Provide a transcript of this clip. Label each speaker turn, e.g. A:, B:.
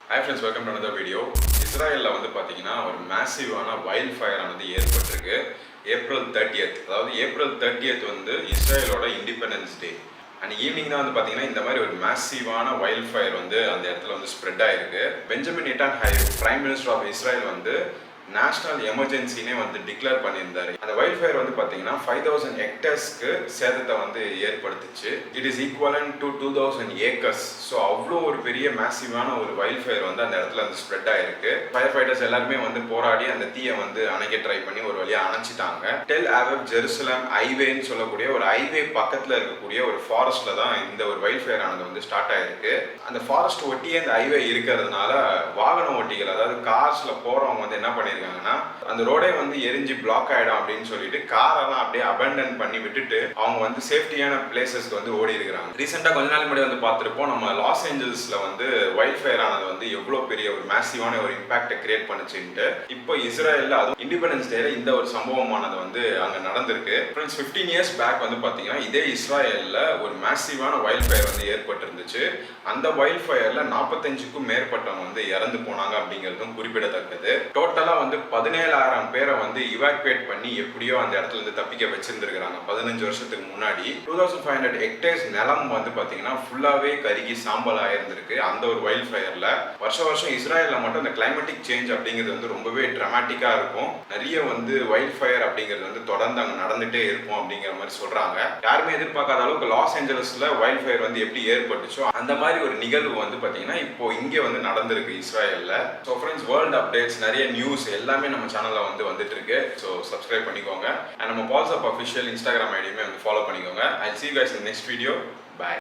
A: Hi friends, welcome to another video. இஸ்ராயல்ல வந்து பாத்தீங்கன்னா ஒரு மேசிவான வைல்ட் ஃபயர் ஆனது ஏற்பட்டிருக்கு. ஏப்ரல் 30th, அதாவது ஏப்ரல் 30th வந்து இஸ்ராயலோட இண்டிபெண்டன்ஸ் டே. அண்ட் ஈவினிங் தான் வந்து பாத்தீங்கன்னா இந்த மாதிரி ஒரு மேசிவான வைல்ட் ஃபயர் வந்து அந்த இடத்துல வந்து ஸ்ப்ரெட் ஆயிருக்கு. Benjamin Netanyahu prime minister of Israel வந்து நேஷனல் எமர்ஜென்சினே வந்து டிக்ளேர் பண்ணியிருந்தாரு. அந்த வைல்ட் ஃபயர் வந்து பாத்தீங்கன்னா 5000 ஹெக்டேர்ஸ்க்கு சேதத்தை வந்து ஏற்படுத்துச்சு. It is equivalent to 2000 acres. So அவ்வளோ ஒரு பெரிய மேசிவான ஒரு வைல்ட் ஃபயர் வந்து அந்த இடத்துல வந்து ஸ்ப்ரெட் ஆயிருக்கு. ஃபயர் ஃபைட்டர்ஸ் எல்லாருமே வந்து போராடி அந்த தீயை வந்து அணைக்க ட்ரை பண்ணி ஒரு வழியா அணைச்சிட்டாங்க. டெல் அவிவ் ஜெருசலம் ஹைவேன்னு சொல்லக்கூடிய ஒரு ஹைவே பக்கத்துல இருக்கக்கூடிய ஒரு ஃபாரஸ்ட்ல தான் இந்த ஒரு வைல்ட் ஃபயர் ஆனது வந்து ஸ்டார்ட் ஆயிருக்கு. அந்த ஃபாரஸ்ட் ஒட்டியே அந்த ஹைவே இருக்கிறதுனால வாகன ஓட்டிகள், அதாவது கார்ஸ்ல போறவங்க வந்து என்ன பண்ணிருக்காங்கன்னா அந்த ரோடே வந்து எரிஞ்சு பிளாக் ஆயிடும் அப்படின்னு சொல்லிட்டு காரெல்லாம் அப்படியே அபேண்டன் பண்ணி விட்டுட்டு அவங்க வந்து சேஃப்டியான பிளேசஸ்க்கு வந்து ஓடி இருக்கிறாங்க. ரீசெண்டா கொஞ்ச நாள் முன்னாடி வந்து பார்த்திருப்போம், நம்ம லாஸ் ஏஞ்சல்ஸ்ல வந்து வைல்ட் ஃபயர் ஆனது வந்து எவ்வளவு பெரிய ஒரு மேசிவான ஒரு இம்பாக்டை கிரியேட் பண்ணுச்சுட்டு. இப்போ இஸ்ரேல்ல அதுவும் இண்டிபெண்டன்ஸ் டேல இந்த ஒரு சம்பவமானது வந்து அங்க நடந்திருக்கு. ஃப்ரெண்ட்ஸ், 15 years பேக் வந்து பாத்தீங்கன்னா இதே இஸ்ரேல்ல ஒரு மேசிவான வைல்ட் ஃபயர் வந்து ஏற்பட்டு இருந்துச்சு. அந்த வைல்ட் ஃபயர்ல 45க்கும் மேற்பட்டவங்க வந்து இறந்து போனாங்க அப்படிங்கிறதும் குறிப்பிடத்தக்கது. டோட்டலா வந்து 17,000 பேரை வந்து இவாக்குவேட் பண்ணி எப்படியோ அந்த இடத்துல இருந்து தப்பிக்க வச்சிருந்திருக்காங்க 15 வருஷத்துக்கு முன்னாடி. 2500 ஹெக்டேர்ஸ் நிலம் வந்து பாத்தீங்கன்னா ஃபுல்லாவே கருகி சாம்பல் ஆயிருந்திருக்கு அந்த ஒரு வைல்ட் ஃபயர்ல. வருஷம் இஸ்ரேல்ல மட்டும் இந்த கிளைமேட்டிக் சேஞ்ச் அப்படிங்கிறது வந்து ரொம்பவே டிராமாட்டிக்கா இருக்கும். நிறைய வந்து வைல்ட் ஃபயர் அப்படிங்கிறது வந்து தொடர்ந்து அங்க நடந்துட்டே இருக்கும் அப்படிங்கிற மாதிரி சொல்றாங்க. யாருமே எதிர்பார்க்காத அளவுக்கு லாஸ் ஏஞ்சல்ஸ்ல வைல்ட் ஃபயர் வந்து எப்படி ஏற்பட்டுச்சோ அந்த மாதிரி ஒரு நிகழ்வு வந்து பாத்தீங்கன்னா இப்போ இங்க வந்து நடந்திருக்கு இஸ்ரேல்ல. ஸோ ஃப்ரெண்ட்ஸ், வேர்ல்ட் அப்டேட்ஸ், நிறைய நியூஸ் எல்லாமே நம்ம சேனல்ல வந்து வந்துட்டு இருக்கு. ஸோ சப்ஸ்கிரைப் பண்ணிக்கோங்க. அண்ட் நம்ம பால்ஸ் அப் அஃபிஷியல் இன்ஸ்டாகிராம் ஐடியுமே வந்து ஃபாலோ பண்ணிக்கோங்க. ஐ see you guys in the next video.